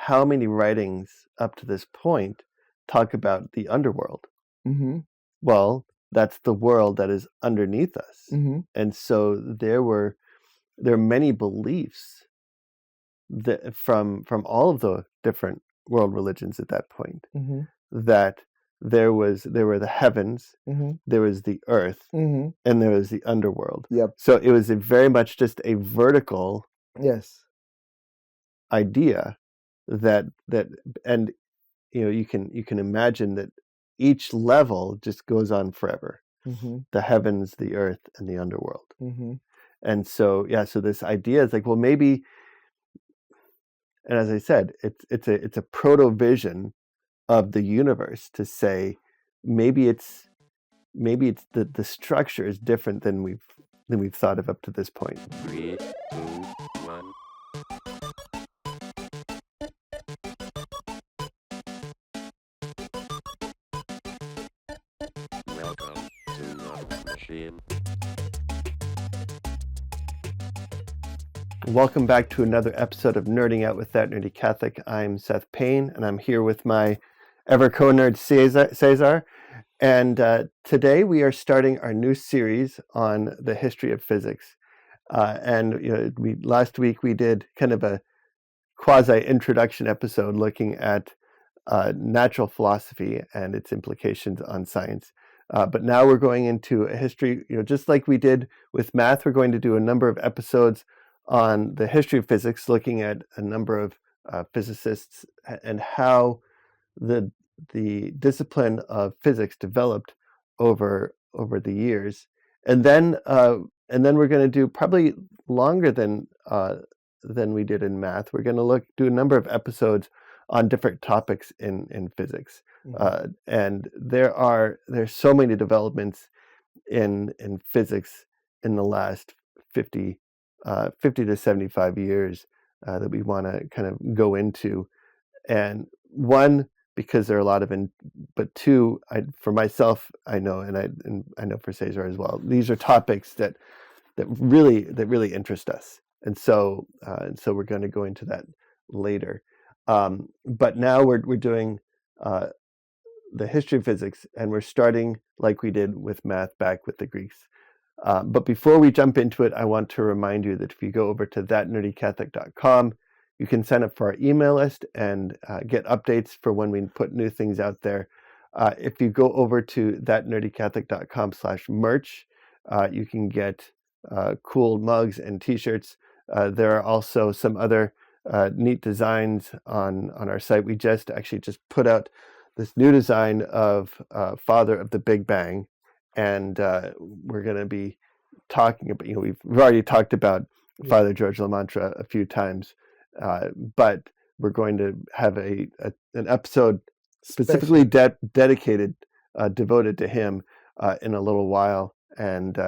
how many writings up to this point talk about the underworld? Mm-hmm. Well, that's the world that is underneath us. Mm-hmm. And so there are many beliefs that from all of the different world religions at that point, Mm-hmm. that there were the heavens, Mm-hmm. there was the earth, Mm-hmm. and there was the underworld. Yep. So it was very much just a vertical Yes. idea that and you can imagine that each level just goes on forever. Mm-hmm. The heavens, the earth, and the underworld. Mm-hmm. And so so this idea is like, well, maybe, and as I said, it's a proto vision of the universe to say maybe it's the structure is different than we've thought of up to this point. 3, 2, 1. Welcome to Love Machine. Welcome back to another episode of Nerding Out with That Nerdy Catholic. I'm Seth Payne, and I'm here with my ever co-nerd Cesar. And today we are starting our new series on the history of physics. And last week we did kind of a quasi introduction episode looking at natural philosophy and its implications on science. But now we're going into a history, just like we did with math. We're going to do a number of episodes on the history of physics, looking at a number of physicists and how the discipline of physics developed over the years. And then we're going to do probably longer than we did in math. We're going to do a number of episodes on different topics in physics. Mm-hmm. And there's so many developments in physics in the last 50 to 75 years that we want to kind of go into. And one, because there are a lot of but two, for myself, I know, and I know for Cesar as well, these are topics that really interest us. And so we're going to go into that later. But now we're doing the history of physics, and we're starting like we did with math back with the Greeks. But before we jump into it, I want to remind you that if you go over to thatnerdycatholic.com, you can sign up for our email list and get updates for when we put new things out there. If you go over to thatnerdycatholic.com/merch, you can get cool mugs and t-shirts. There are also some other neat designs on our site. We just put out this new design of Father of the Big Bang. And we're going to be talking about, we've already talked about Father George Lamantra a few times, but we're going to have an episode specifically dedicated, devoted to him in a little while, and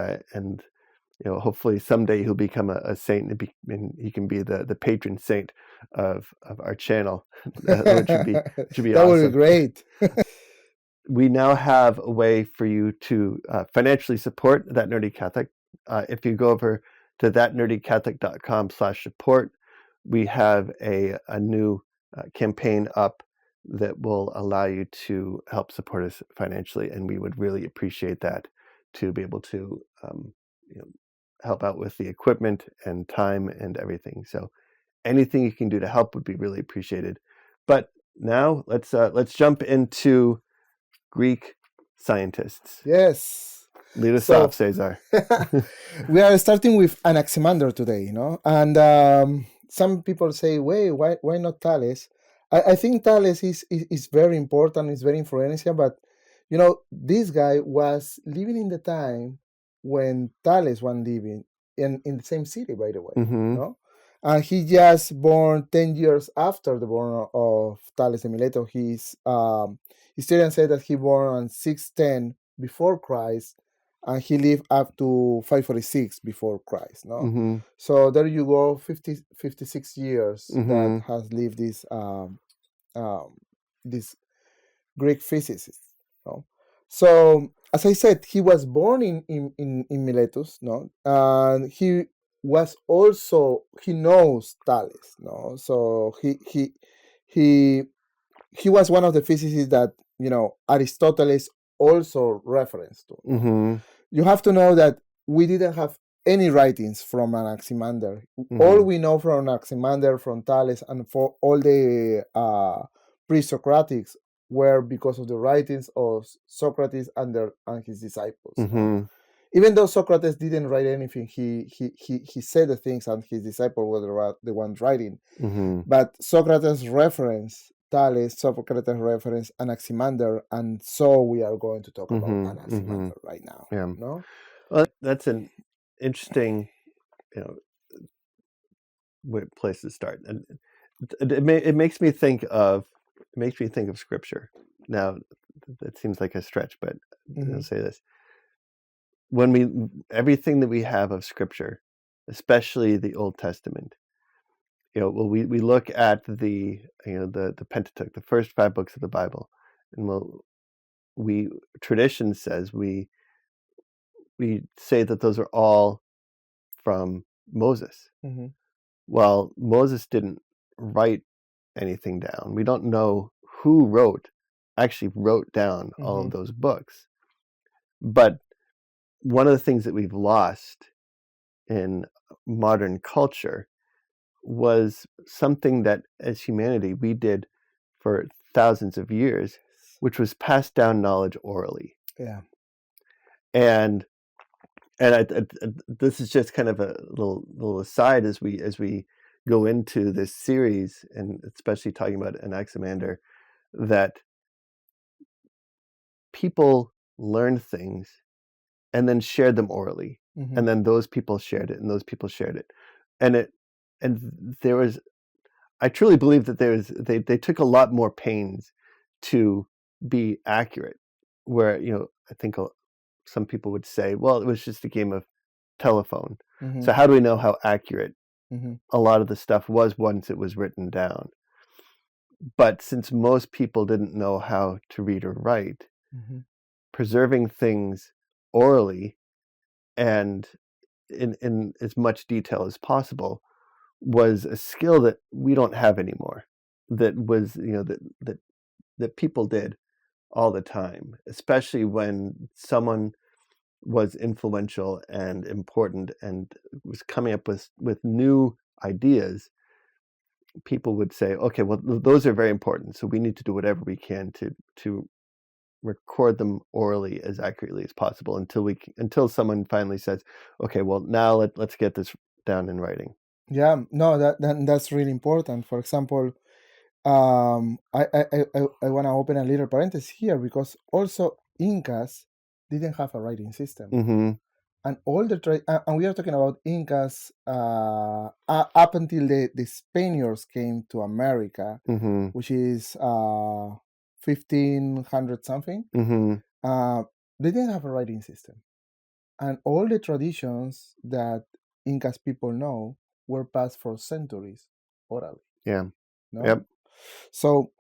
hopefully someday he'll become a saint, and he can be the patron saint of our channel, which would be that awesome. would be great. We now have a way for you to financially support That Nerdy Catholic. If you go over to thatnerdycatholic.com/support, we have a new campaign up that will allow you to help support us financially, and we would really appreciate that, to be able to help out with the equipment and time and everything. So anything you can do to help would be really appreciated. But now let's jump into Greek scientists. Yes. Lead us off, Cesar. We are starting with Anaximander today, and some people say, wait, why not Thales? I think Thales is very important, is very influential, but this guy was living in the time when Thales was living in the same city, by the way. Mm-hmm. And he just born 10 years after the born of Thales de Mileto. Historians say that he born on 610 before Christ, and he lived up to 546 before Christ. No, Mm-hmm. So there you go, 56 years Mm-hmm. that has lived this Greek physicist. No? So as I said, he was born in Miletus. No, and he knows Thales. No, so he he was one of the physicists that Aristotle also referenced to. Mm-hmm. You have to know that we didn't have any writings from Anaximander. Mm-hmm. All we know from Anaximander, from Thales, and for all the pre-Socratics were because of the writings of Socrates and his disciples. Mm-hmm. Even though Socrates didn't write anything, he said the things, and his disciples were the ones writing. Mm-hmm. But Socrates reference Thales, Socrates reference Anaximander, and so we are going to talk about Mm-hmm. Anaximander right now. Yeah. No? Well, that's an interesting, place to start, and it makes me think of scripture. Now, that seems like a stretch, but I'll say this: when everything that we have of scripture, especially the Old Testament, we look at the Pentateuch, the first 5 books of the Bible, and tradition says we say that those are all from Moses. Mm-hmm. Well, Moses didn't write anything down. We don't know who actually wrote down all of those books. But one of the things that we've lost in modern culture was something that as humanity we did for thousands of years, which was pass down knowledge orally. Yeah. And this is just kind of a little aside as we go into this series, and especially talking about Anaximander, that people learned things and then shared them orally, and then those people shared it, and those people shared it, and there was, I truly believe that they took a lot more pains to be accurate, where I think some people would say, well, it was just a game of telephone. So how do we know how accurate a lot of the stuff was once it was written down? But since most people didn't know how to read or write, preserving things orally and in as much detail as possible was a skill that we don't have anymore. That was that people did all the time, especially when someone was influential and important and was coming up with new ideas. People would say, okay, well, those are very important, so we need to do whatever we can to record them orally as accurately as possible until someone finally says, okay, well, now let's get this down in writing. Yeah, no, that's really important. For example, I want to open a little parenthesis here, because also Incas didn't have a writing system, and all the and we are talking about Incas up until the Spaniards came to America, which is 1500 something. They didn't have a writing system, and all the traditions that Incas people know were passed for centuries orally. Yeah. No? Yep. So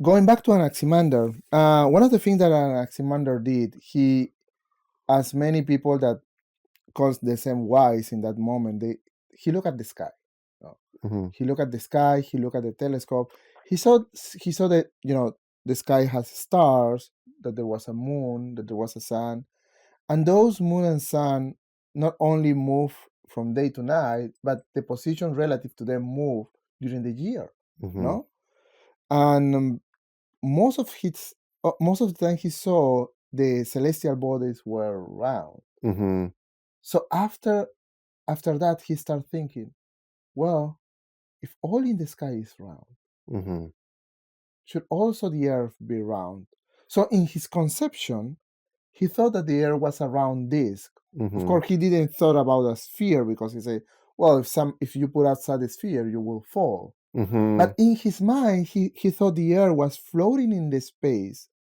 going back to Anaximander, one of the things that Anaximander did, he, as many people that calls the same wise in that moment, he looked at the sky. He looked at the sky. He looked at the telescope. He saw that the sky has stars, that there was a moon, that there was a sun, and those moon and sun not only move from day to night, but the position relative to them move during the year. No, and most of the time he saw the celestial bodies were round. So after that, he started thinking, well, if all in the sky is round, should also the earth be round? So in his conception, he thought that the earth was a round disk. Of course, he didn't thought about a sphere, because he said, well, if you put outside the sphere, you will fall. But in his mind, he thought the earth was floating in the space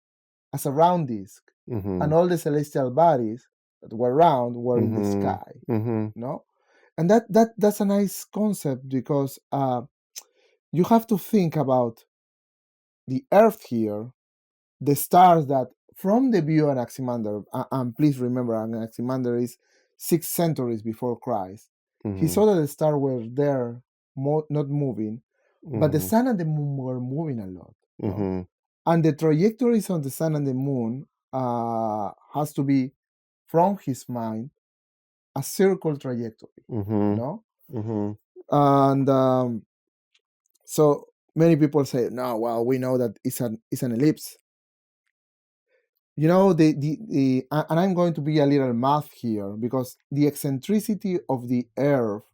as a round disk, and all the celestial bodies that were round were in the sky. No, and that's a nice concept, because you have to think about the earth here, the stars that, from the view of Anaximander, and please remember, Anaximander is 6 centuries before Christ. He saw that the stars were there, not moving, but the sun and the moon were moving a lot. No? Mm-hmm. And the trajectories on the sun and the moon has to be, from his mind, a circle trajectory. Mm-hmm. No? Mm-hmm. And so many people say, no, well, we know that it's an ellipse. You know, and I'm going to be a little math here, because the eccentricity of the Earth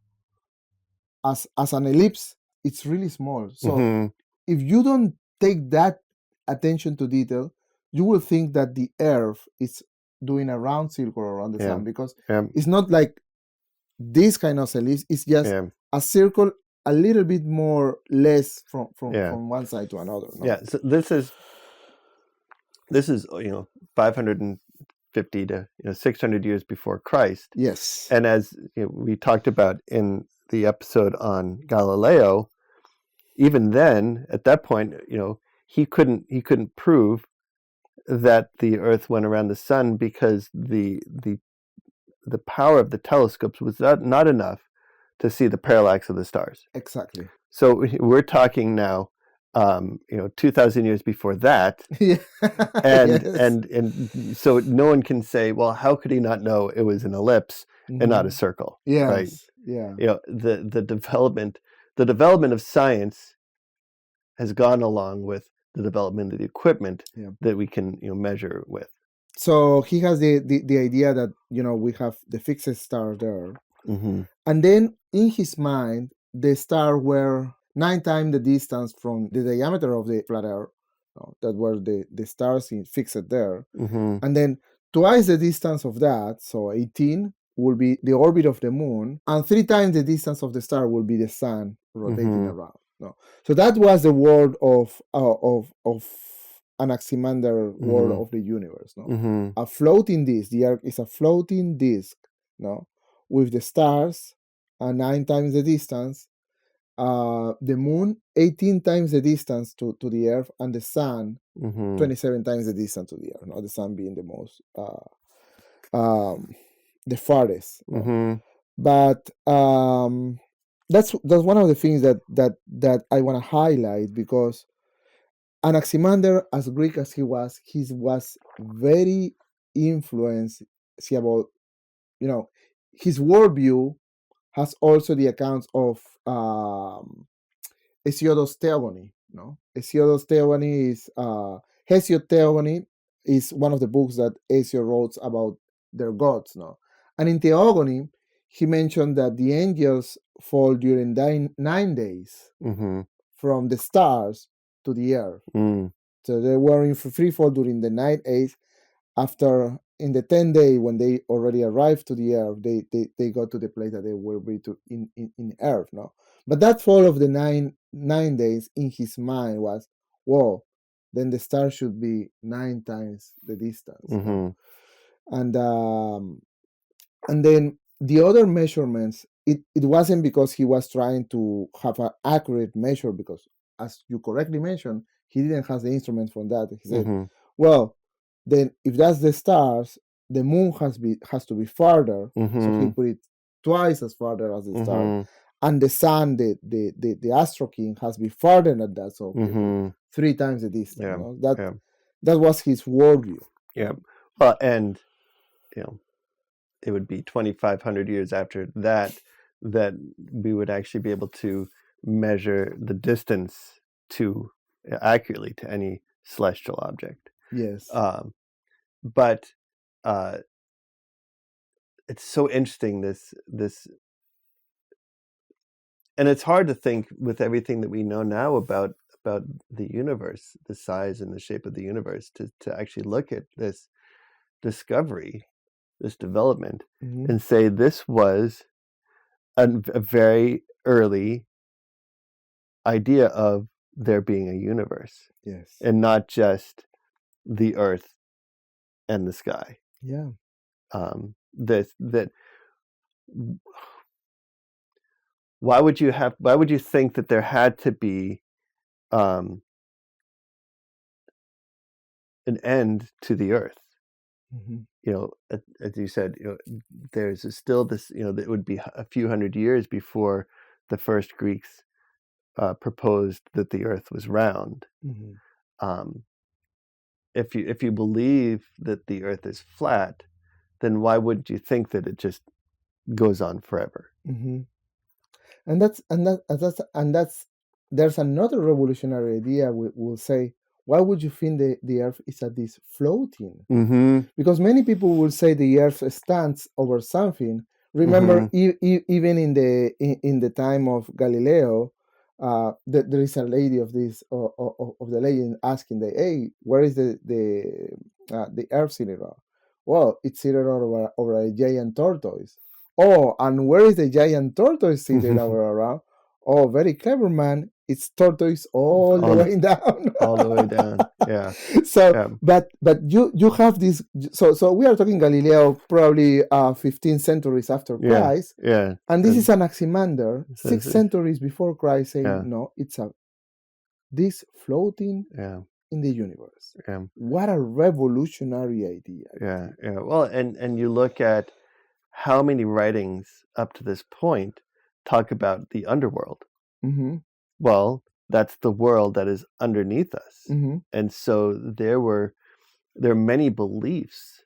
as an ellipse, it's really small. So Mm-hmm. if you don't take that attention to detail, you will think that the Earth is doing a round circle around the Yeah. sun, because Yeah. it's not like this kind of ellipse. It's just Yeah. a circle a little bit more less from Yeah. one side to another. No? Yeah. So this is 550 to 600 years before Christ. Yes. And as we talked about in the episode on Galileo, even then, at that point, he couldn't prove that the Earth went around the sun, because the power of the telescopes was not enough to see the parallax of the stars. Exactly. So we're talking now, 2,000 years before that, Yeah. and Yes. and so no one can say, well, how could he not know it was an ellipse and not a circle? Yes. Right? Yeah. The development of science has gone along with the development of the equipment that we can measure with. So he has the idea that we have the fixed star there, Mm-hmm. and then in his mind the star were 9 times the distance from the diameter of the flat Earth. That were the stars fixed there, Mm-hmm. and then twice the distance of that, so 18, will be the orbit of the moon, and 3 times the distance of the star will be the sun rotating around. So that was the world of Anaximander, world of the universe. Mm-hmm. A floating disk. The Earth is a floating disk, with the stars 9 times the distance, the moon 18 times the distance to the Earth, and the sun 27 times the distance to the Earth. The sun being the most the farthest. Mm-hmm. But that's one of the things that I want to highlight, because Anaximander, as Greek as he was very influenced. See, about his worldview has also the accounts of Hesiodos Theogony. Hesiodos Theogony is Hesiod Theogony is one of the books that Hesiod wrote about their gods. And in Theogony, he mentioned that the angels fall during 9 days from the stars to the Earth. So they were in free fall during the 9 days. After, in the 10th day, when they already arrived to the Earth, they got to the place that they will be in Earth. But that fall of the 9 days in his mind was, whoa, then the star should be 9 times the distance. And then the other measurements, it wasn't because he was trying to have an accurate measure, because, as you correctly mentioned, he didn't have the instrument for that. He said, well, then if that's the stars, the moon has to be farther. So he put it twice as farther as the star. And the sun, the Astro King, has to be farther than that. So 3 times the distance. That was his worldview. Yeah. Well, and it would be 2,500 years after that we would actually be able to measure the distance accurately to any celestial object. Yes. But it's so interesting, this, and it's hard to think, with everything that we know now about the universe, the size and the shape of the universe, to actually look at this discovery, this development, and say this was a very early idea of there being a universe. Yes. And not just the Earth and the sky. Yeah. Why would you think that there had to be an end to the Earth? As you said, there's still this, that would be a few hundred years before the first Greeks proposed that the Earth was round. Mm-hmm. If you believe that the Earth is flat, then why wouldn't you think that it just goes on forever? Mm-hmm. And that's there's another revolutionary idea. We'll say, why would you think the Earth is at this floating? Mm-hmm. Because many people will say the Earth stands over something. Remember, even in the time of Galileo, there is a lady of the legend asking hey, where is the Earth seated on? Well, it's seated over a giant tortoise. Oh, and where is the giant tortoise seated over around? Oh, very clever, man. It's tortoise all the way down. All the way down. Yeah. So, Yeah. but you have this. So we are talking Galileo, probably 15 centuries after Christ. Yeah. And this is Anaximander, So 6 centuries before Christ, saying, Yeah. no, it's this floating Yeah. in the universe. Yeah. What a revolutionary idea. Yeah. Yeah. Well, and you look at how many writings up to this point talk about the underworld. Mm-hmm. Well, that's the world that is underneath us. Mm-hmm. And so there are many beliefs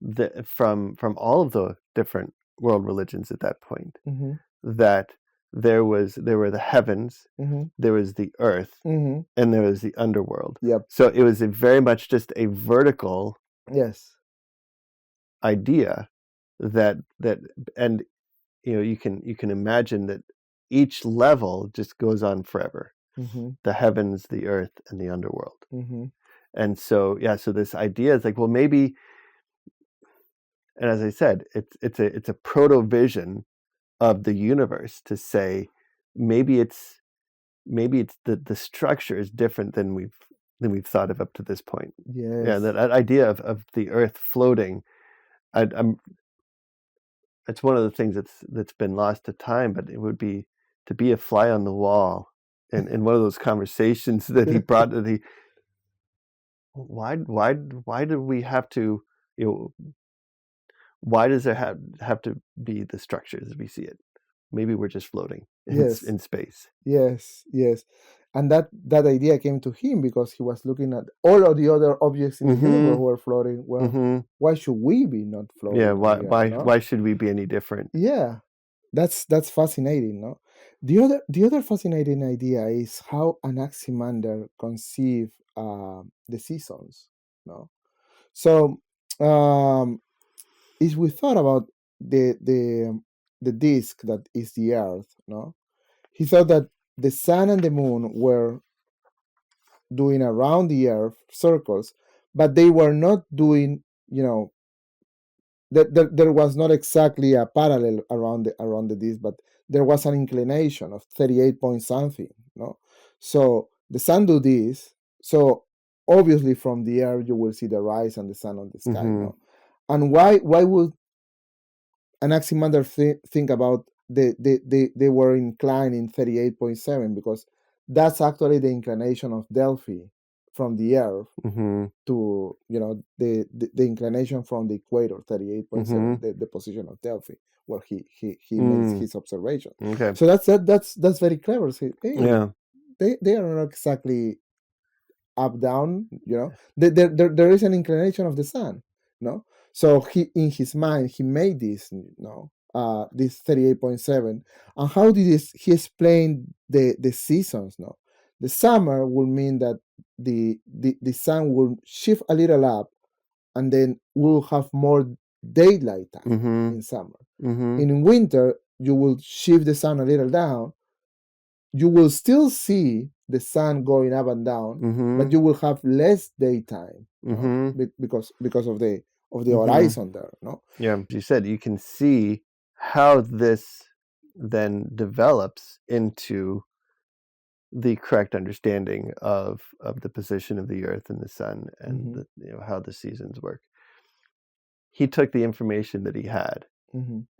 that from all of the different world religions at that point, Mm-hmm. that there were the heavens, Mm-hmm. there was the earth, Mm-hmm. and there was the underworld. Yep. So it was very much just a vertical Yes. idea that and you can imagine that each level just goes on forever. Mm-hmm. The heavens, the earth, and the underworld. Mm-hmm. And so so this idea is like, well, maybe, and as I said, it's a proto vision of the universe to say maybe it's the structure is different than we've thought of up to this point. Yes. Yeah, that idea of the earth floating, it's one of the things that's been lost to time, but it would be to be a fly on the wall in one of those conversations that he brought to why do we have to, why does there have to be the structure as we see it? Maybe we're just floating in space. Yes. And that idea came to him because he was looking at all of the other objects in the universe who were floating. Well, why should we be not floating? Yeah, why should we be any different? Yeah, that's fascinating, no? The other fascinating idea is how Anaximander conceived the seasons, no? So, if we thought about the disk that is the Earth, no, he thought that the sun and the moon were doing around the Earth circles, but they were not doing, there was not exactly a parallel around the disk, but there was an inclination of 38 point something, no? So the sun do this, so obviously from the Earth you will see the rise and the sun on the sky, no? And why would Anaximander think about they were inclined in 38.7? Because that's actually the inclination of Delphi from the Earth to the inclination from the equator, 38.7, the position of Delphi where he makes his observation. Okay. So that's very clever. So, hey, they are not exactly up down. There is an inclination of the sun, no? So he, in his mind, he made this, this 38.7. And how did he explain the seasons? No, the summer will mean that the sun will shift a little up, and then we'll have more daylight time in summer. In winter, you will shift the sun a little down. You will still see the sun going up and down, but you will have less daytime because of the horizon there, no? Yeah, as you said, you can see how this then develops into the correct understanding of the position of the Earth and the sun and how the seasons work. He took the information that he had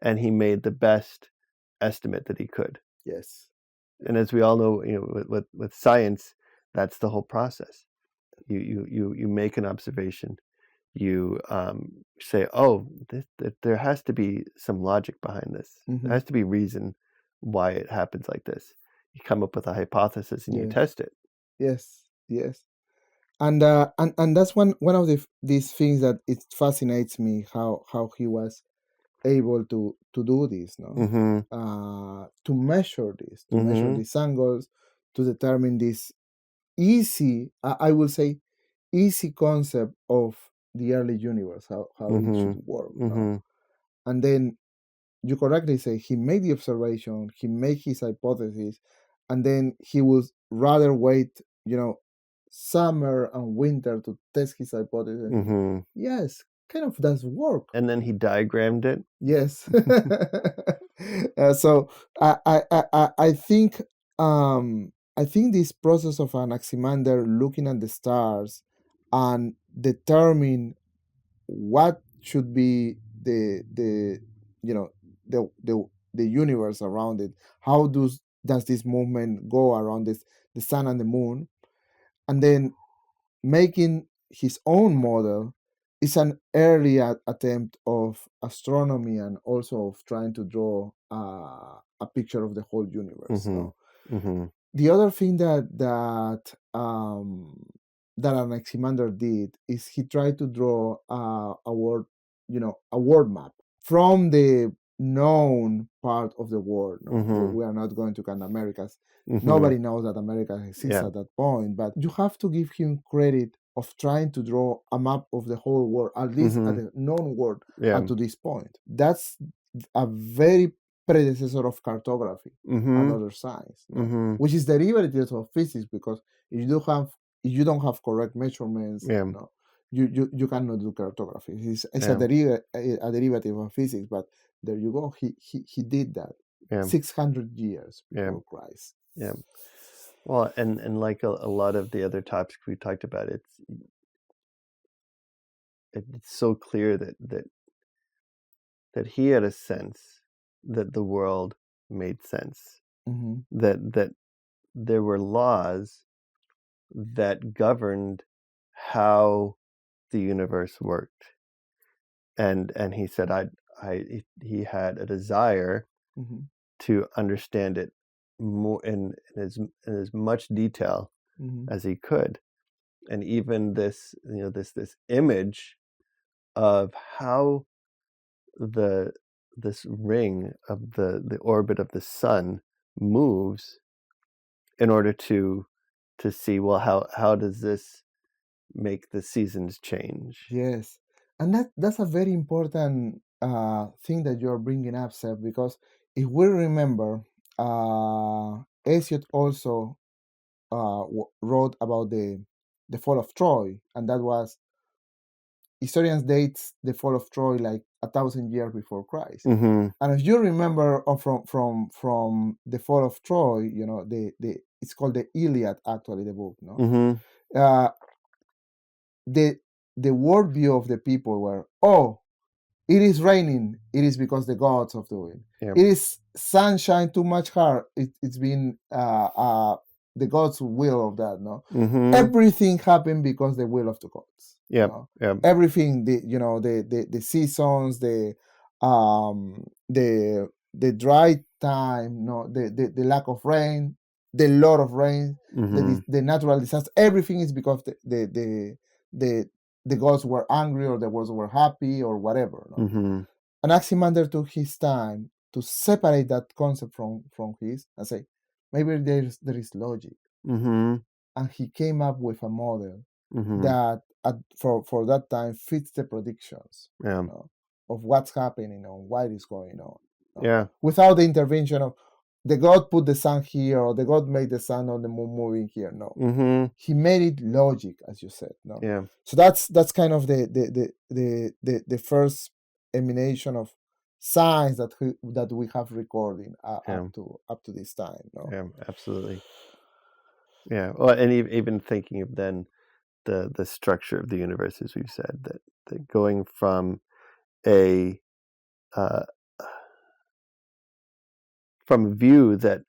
and he made the best estimate that he could. Yes. And as we all know, with science, that's the whole process. You make an observation. You say, oh, there has to be some logic behind this. There has to be reason why it happens like this. you come up with a hypothesis and you Yes. test it. Yes. And that's one of these things that it fascinates me, how he was able to do this, no? Mm-hmm. To measure Mm-hmm. these angles, to determine this easy, I will say, easy concept of the early universe, how it should work, no? Mm-hmm. And then you correctly say he made the observation, he made his hypothesis, and then he would rather wait, summer and winter to test his hypothesis. And Mm-hmm. yes, kind of does work. And then he diagrammed it. Yes. So I think this process of Anaximander looking at the stars and determine what should be the you know the universe around it. How does this movement go around the sun and the moon, and then making his own model is an early attempt of astronomy, and also of trying to draw a picture of the whole universe. No? Mm-hmm. The other thing that Anaximander did is he tried to draw a world, a world map from the known part of the world. No? Mm-hmm. We are not going to count Americas. Mm-hmm. Nobody knows that America exists Yeah. at that point, but you have to give him credit of trying to draw a map of the whole world, at least at the known world, Yeah. up to this point. That's a very predecessor of cartography and other science, no? Which is derivatives of physics, because if you don't have correct measurements, Yeah. no, you cannot do cartography. It's Yeah. a derivative of physics, but there you go. He did that. Yeah. 600 years Yeah. before Christ. Yeah. Well, and like a lot of the other topics we talked about, it's so clear that he had a sense that the world made sense. Mm-hmm. That there were laws that governed how the universe worked, and he said he had a desire Mm-hmm. to understand it more in as much detail Mm-hmm. as he could, and even this this image of how this ring of the orbit of the sun moves, in order to see, well, how does this make the seasons change? Yes, and that's a very important thing that you're bringing up, Seth, because if we remember, Hesiod also wrote about the fall of Troy, and that was, historians dates the fall of Troy like 1,000 years before Christ. Mm-hmm. And if you remember, from the fall of Troy, it's called the Iliad, actually, the book, no? Mm-hmm. The worldview of the people were, oh, it is raining, it is because the gods of doing. Yeah. It is sunshine too much hard, it's been the gods' will of that, no? Mm-hmm. Everything happened because the will of the gods. Yeah. No? Yeah. Everything, the seasons, the dry time, no, the lack of rain, the lot of rain, Mm-hmm. the natural disaster, everything is because the gods were angry, or the gods were happy, or whatever. No? Mm-hmm. Anaximander took his time to separate that concept from his, and say, maybe there is logic. Mm-hmm. And he came up with a model Mm-hmm. that for that time fits the predictions, Yeah. of what's happening and what is going on. Yeah. Without the intervention of the god put the sun here, or the god made the sun or the moon moving here. No. Mm-hmm. He made it logic, as you said. No. Yeah. So that's kind of the first emanation of science that we have recording up to this time. No. Yeah, absolutely. Yeah. Well, and even thinking of then the structure of the universe, as we've said, that going from a view that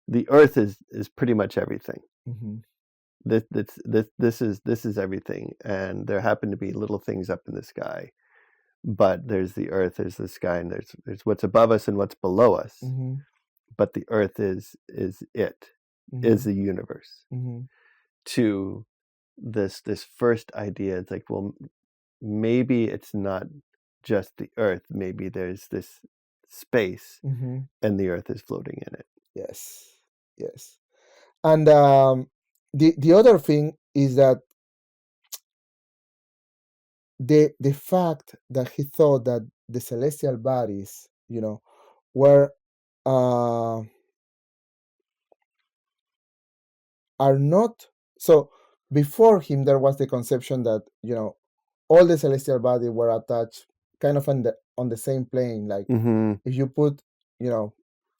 the Earth is pretty much everything. Mm-hmm. This is everything, and there happen to be little things up in the sky, but there's the Earth, there's the sky, and there's what's above us and what's below us. Mm-hmm. but the Earth is the universe. Mm-hmm. To this first idea, it's like, well, maybe it's not just the Earth. Maybe there's this space, Mm-hmm. and the Earth is floating in it. Yes. And the other thing is that the fact that he thought that the celestial bodies, were are not so. Before him, there was the conception that all the celestial bodies were attached, kind of on the same plane. Like if you put,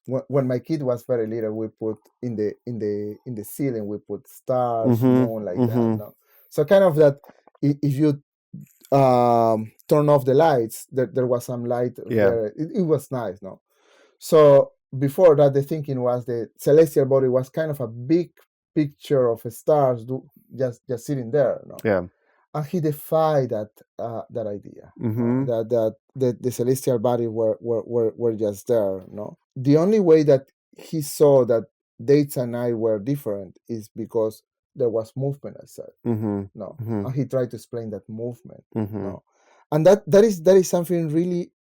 when my kid was very little, we put in the ceiling, we put stars, moon, like that. No? So kind of that. If you turn off the lights, there was some light there. It was nice, no? So before that, the thinking was the celestial body was kind of a big picture of stars just sitting there, no? Yeah. And he defied that idea, that the celestial body were just there, no? The only way that he saw that dates and night were different is because there was movement outside. No, and he tried to explain that movement. No, and that is something really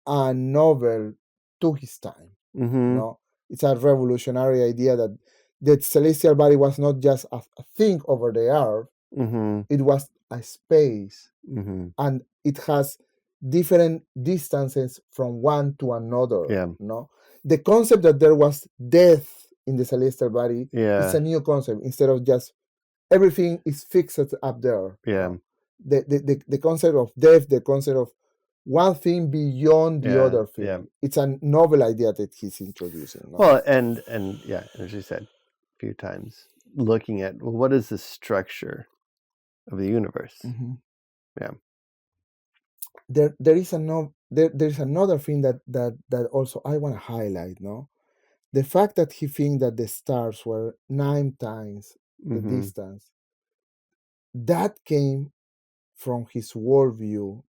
novel to his time. No, it's a revolutionary idea that the celestial body was not just a thing over the earth. It was a space, and it has different distances from one to another. Yeah. No, the concept that there was death in the celestial body is a new concept. Instead of just everything is fixed up there. Yeah. The concept of death, the concept of one thing beyond the other thing. Yeah. It's a novel idea that he's introducing. No? Well, and as you said a few times, looking at, well, what is the structure of the universe? Yeah. There is another thing that also I want to highlight. No, the fact that he thinks that the stars were 9 times the distance, that came from his worldview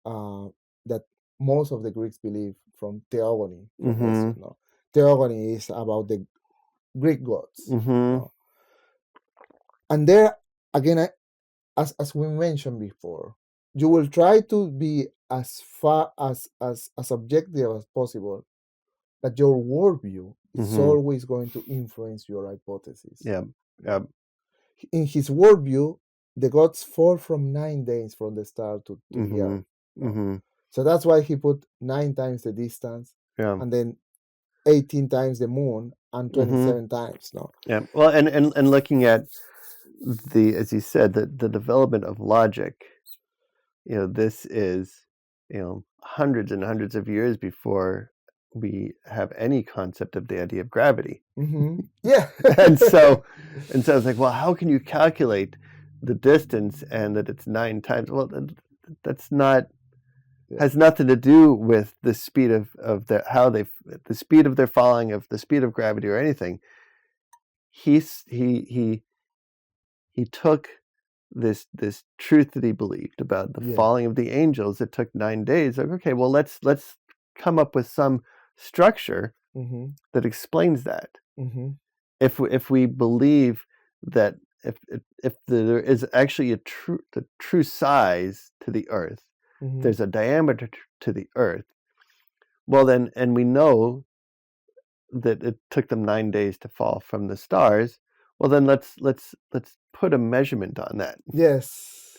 that most of the Greeks believe from theogony. No? Theogony is about the Greek gods. No? And there, again, as we mentioned before, you will try to be as far as objective as possible, but your worldview is always going to influence your hypothesis. Yeah. In his worldview, the gods fall from 9 days from the star to the earth. So that's why he put 9 times the distance, and then 18 times the moon, and 27 times. No. Yeah. Well, and looking at as you said, the development of logic, this is, hundreds and hundreds of years before we have any concept of the idea of gravity. Yeah. and so it's like, well, how can you calculate the distance and that it's 9 times? Well, that's not has nothing to do with the speed of the speed of their falling, of the speed of gravity or anything. He took this truth that he believed about the falling of the angels. It took 9 days. Like, okay, well, let's come up with some structure that explains that. If we believe that if there is actually the true size to the Earth, there's a diameter to the Earth. Well, then, and we know that it took them 9 days to fall from the stars. Well, then let's put a measurement on that. Yes.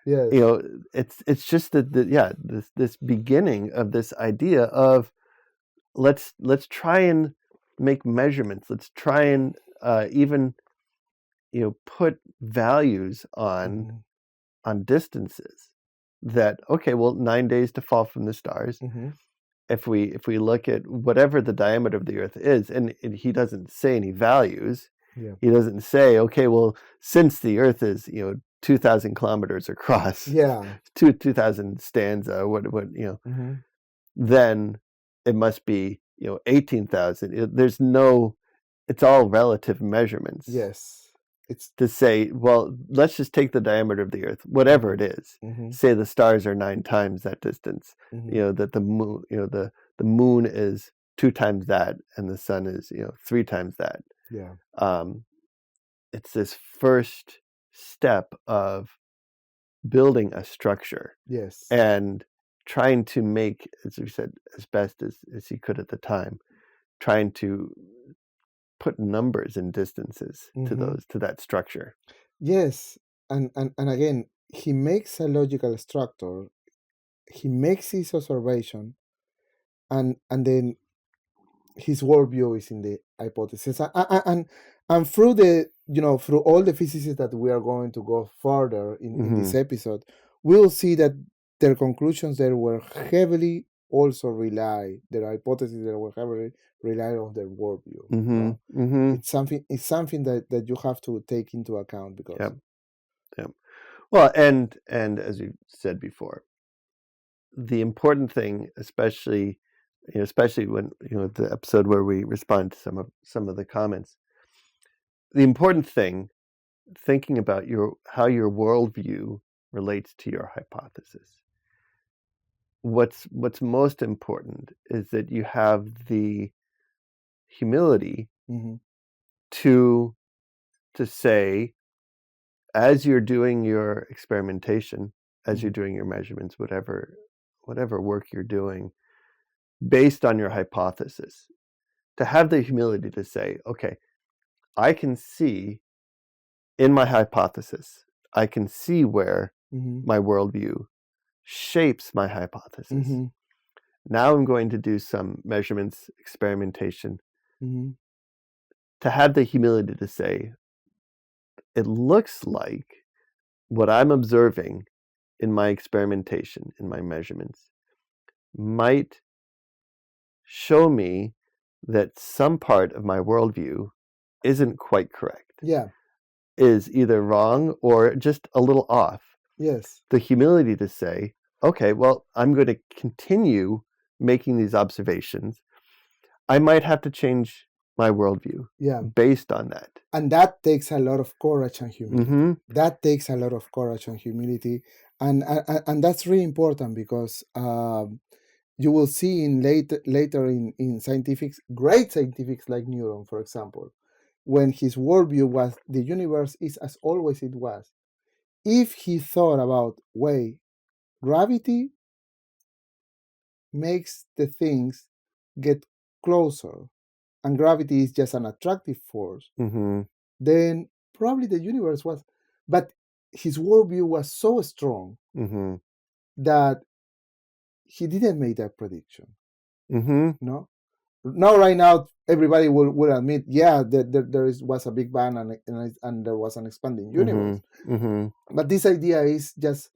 It's just this beginning of this idea of let's try and make measurements. Let's try and even put values on distances. That, okay, well, 9 days to fall from the stars. If we look at whatever the diameter of the Earth is, and he doesn't say any values. He doesn't say, okay, well, since the Earth is 2,000 kilometers across, 2,000 stanza, then it must be 18,000. There's no, it's all relative measurements. Yes. It's to say, well, let's just take the diameter of the Earth, whatever it is. Say the stars are 9 times that distance. That the moon, the moon is 2 times that, and the sun is 3 times that. Yeah. It's this first step of building a structure Yes. and trying to make, as we said, as best as he could at the time, trying to put numbers and distances to that structure. Yes. And again, he makes a logical structure. He makes his observation, and then his worldview is in the hypothesis. And through through all the physicists that we are going to go further in this episode, we'll see that their conclusions there were heavily also their hypotheses that were heavily rely on their worldview. It's something that you have to take into account, because well, and as you said before, the important thing, especially when the episode where we respond to some of the comments, the important thing, thinking about how your worldview relates to your hypothesis. What's most important is that you have the humility to say, as you're doing your experimentation, as you're doing your measurements, whatever work you're doing, based on your hypothesis, to have the humility to say, okay, I can see in my hypothesis, I can see where my worldview shapes my hypothesis. Now I'm going to do some measurements, experimentation, to have the humility to say, it looks like what I'm observing in my experimentation, in my measurements, might show me that some part of my worldview isn't quite correct. Yeah. Is either wrong or just a little off. Yes. The humility to say, okay, well, I'm going to continue making these observations. I might have to change my worldview based on that. And that takes a lot of courage and humility. That takes a lot of courage and humility. And that's really important, because you will see later in scientifics, great scientifics like Newton, for example, when his worldview was the universe is as always it was. If he thought about, gravity makes the things get closer, and gravity is just an attractive force, then probably the universe was. But his worldview was so strong that he didn't make that prediction. No. Now, right now, everybody will admit, there was a Big Bang and there was an expanding universe. But this idea is just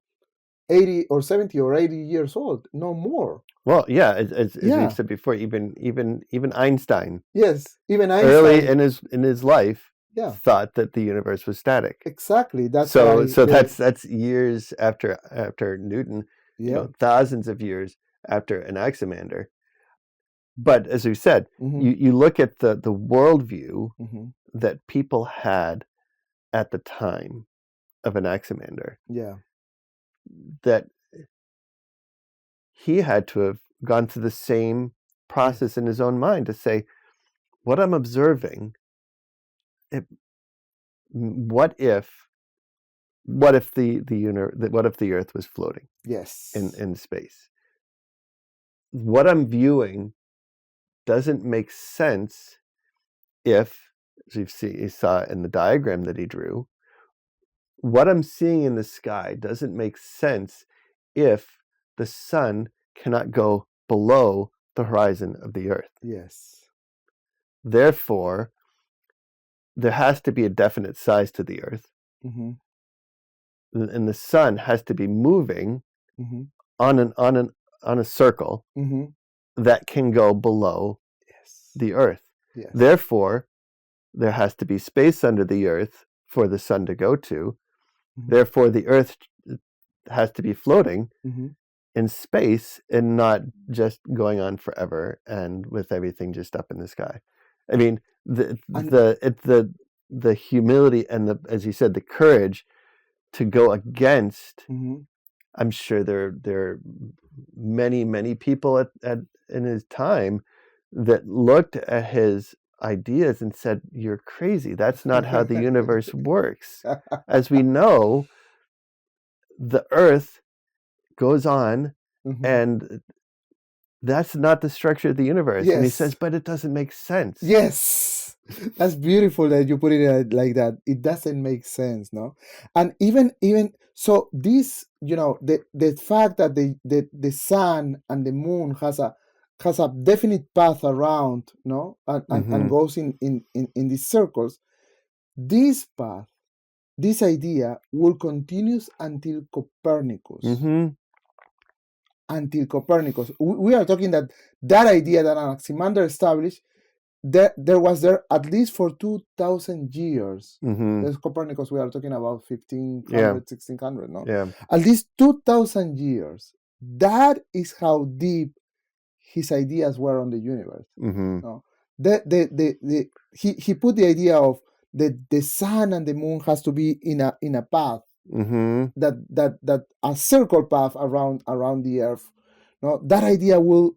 80 or 70 or 80 years old, no more. Well, yeah, as we said before, even Einstein. Yes, even Einstein. Early in his life, thought that the universe was static. Exactly. That's that's years after Newton. Thousands of years after Anaximander. But as we said, you look at the worldview that people had at the time of Anaximander. Yeah. That he had to have gone through the same process in his own mind to say, what I'm observing, what if the Earth was floating? Yes. In space. What I'm viewing doesn't make sense if, as you saw in the diagram that he drew, what I'm seeing in the sky doesn't make sense if the sun cannot go below the horizon of the Earth. Yes. Therefore, there has to be a definite size to the Earth, and the sun has to be moving on a circle that can go below the Earth. Yes. Therefore, there has to be space under the Earth for the sun to go to. Therefore, the Earth has to be floating in space and not just going on forever and with everything just up in the sky. I mean, the humility and as you said, the courage to go against. I'm sure there are many people in his time that looked at his ideas and said, "You're crazy. That's not how the universe works." As we know, the Earth goes on, Mhm. and that's not the structure of the universe. And he Yes. says, "But it doesn't make sense." Yes, that's beautiful that you put it like that. It doesn't make sense, no? And even so, this, the fact that the sun and the moon has a definite path around, no, and goes in these circles. This path, this idea will continue until Copernicus. Mm-hmm. Until Copernicus, we are talking that idea that Anaximander established, there was there at least for 2,000 years. Mm-hmm. There's Copernicus, we are talking about 1500, Yeah. 1600, no? Yeah. At least 2,000 years. That is how deep his ideas were on the universe. Mm-hmm. No? He put the idea of the sun and the moon has to be in a path, Mm-hmm. that a circle path around the earth. No, that idea will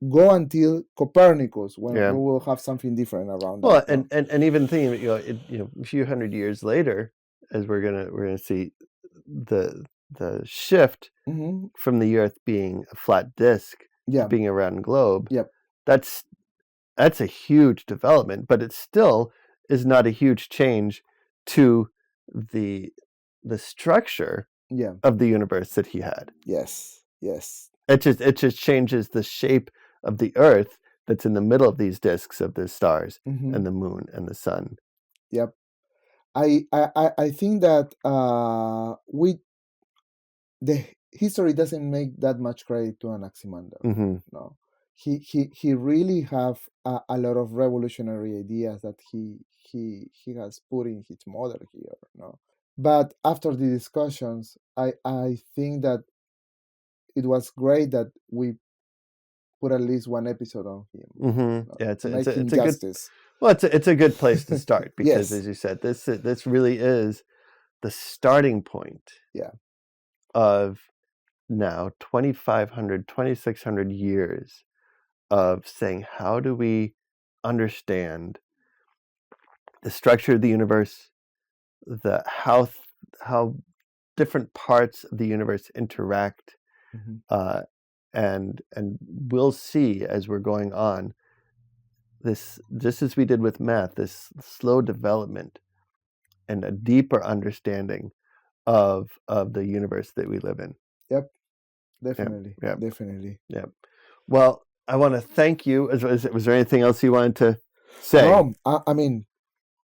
go until Copernicus, when Yeah. we will have something different around Well, that. No? and even thinking, a few hundred years later, as we're gonna see the shift Mhm. from the Earth being a flat disk Yeah. to being a round globe. Yep. That's a huge development, but it still is not a huge change to the structure Yeah. of the universe that he had. Yes. Yes. It just changes the shape of the Earth that's in the middle of these disks of the stars Mhm. and the moon and the sun. Yep. I think that the history doesn't make that much credit to Anaximander. Mm-hmm. No, he really have a lot of revolutionary ideas that he has put in his model here. No, but after the discussions, I think that it was great that we put at least one episode on him. Mm-hmm. No, Yeah, to make him it's a good. justice. Well, it's a good place to start because, Yes. as you said, this really is the starting point. Yeah. Of now 2,500, 2,600 years of saying, how do we understand the structure of the universe, how different parts of the universe interact, Mhm. and we'll see as we're going on this, just as we did with math, this slow development and a deeper understanding of the universe that we live in. Yep. Definitely. Yep. Definitely. Yep. Well, I want to thank you. Was there anything else you wanted to say? No, I mean,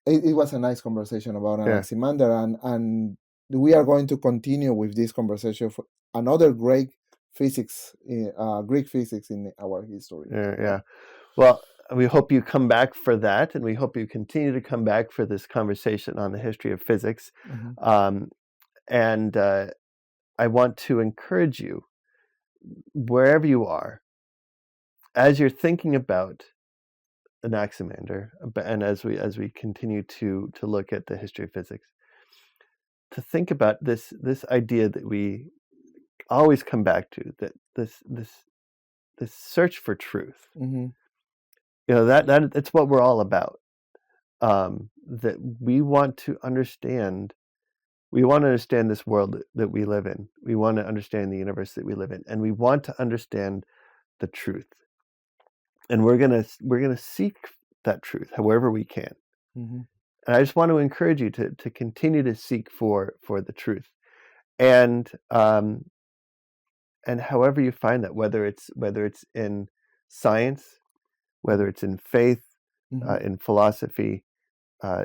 it was a nice conversation about Anaximander, and we are going to continue with this conversation for another great Greek physics in our history. Yeah. Well, we hope you come back for that, and we hope you continue to come back for this conversation on the history of physics. Mm-hmm. And I want to encourage you, wherever you are, as you're thinking about Anaximander, and as we continue to look at the history of physics, to think about this idea that we always come back to, that this search for truth. Mm-hmm. That's what we're all about. That we want to understand. We want to understand this world that we live in. We want to understand the universe that we live in, and we want to understand the truth. And we're gonna seek that truth however we can. Mm-hmm. And I just want to encourage you to continue to seek for the truth, and however you find that, whether it's in science, whether it's in faith, Mm-hmm. in philosophy,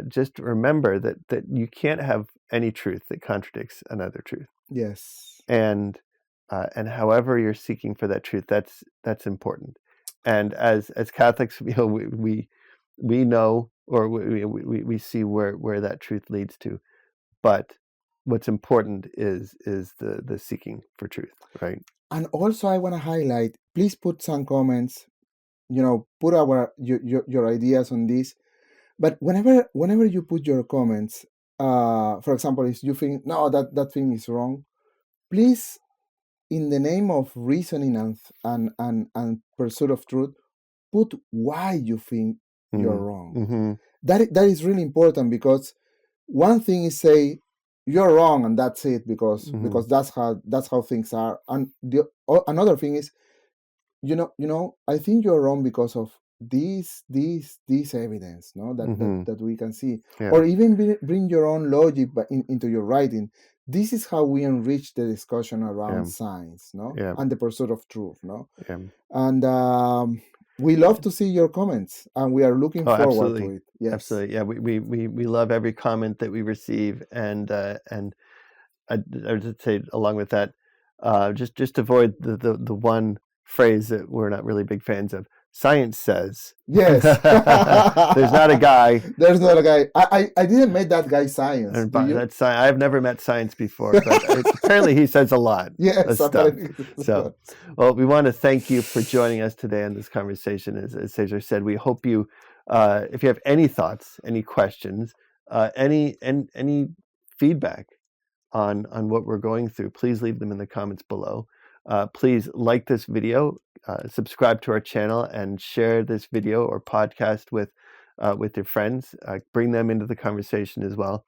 just remember that you can't have any truth that contradicts another truth. Yes. And however you're seeking for that truth, that's important. And as Catholics, we know, or we see where that truth leads to. But what's important is the seeking for truth, right? And also, I want to highlight. Please put some comments. Put your ideas on this. But whenever you put your comments, for example, if you think no, that thing is wrong, please, in the name of reasoning and pursuit of truth, put why you think you're Mm. wrong. Mm-hmm. That is really important, because one thing is say you're wrong and that's it, because that's how things are, and another thing is, I think you're wrong because of this evidence, no, that we can see. Yeah. Or even bring your own logic into your writing. This is how we enrich the discussion around science, no, and the pursuit of truth, no. And we love to see your comments, and we are looking forward absolutely. to it. Yes, Absolutely. Yeah, we love every comment that we receive, and I would say along with that, just avoid the one phrase that we're not really big fans of. Science says. Yes. There's not a guy. There's not a guy. I didn't meet that guy Science. Do you? I've never met Science before, but apparently he says a lot. Yes. Stuff. So, well, we want to thank you for joining us today on this conversation. As Cesar said, we hope you, if you have any thoughts, any questions, any feedback on what we're going through, please leave them in the comments below. Please like this video, subscribe to our channel, and share this video or podcast with your friends. Bring them into the conversation as well.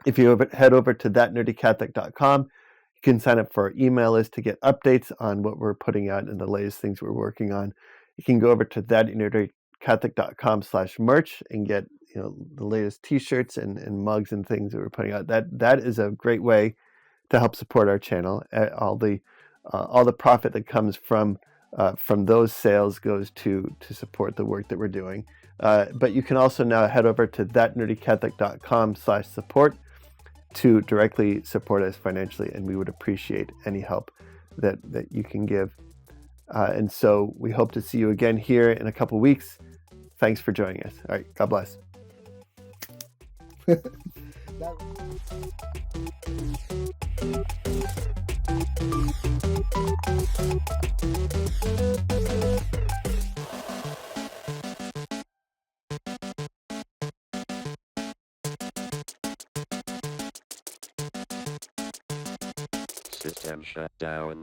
If you head over to thatnerdycatholic.com, you can sign up for our email list to get updates on what we're putting out and the latest things we're working on. You can go over to thatnerdycatholic.com/merch and get the latest t-shirts and mugs and things that we're putting out. That is a great way to help support our channel. All the profit that comes from those sales goes to support the work that we're doing. But you can also now head over to thatnerdycatholic.com/support to directly support us financially, and we would appreciate any help that you can give. And so we hope to see you again here in a couple weeks. Thanks for joining us. All right, God bless. System shut down.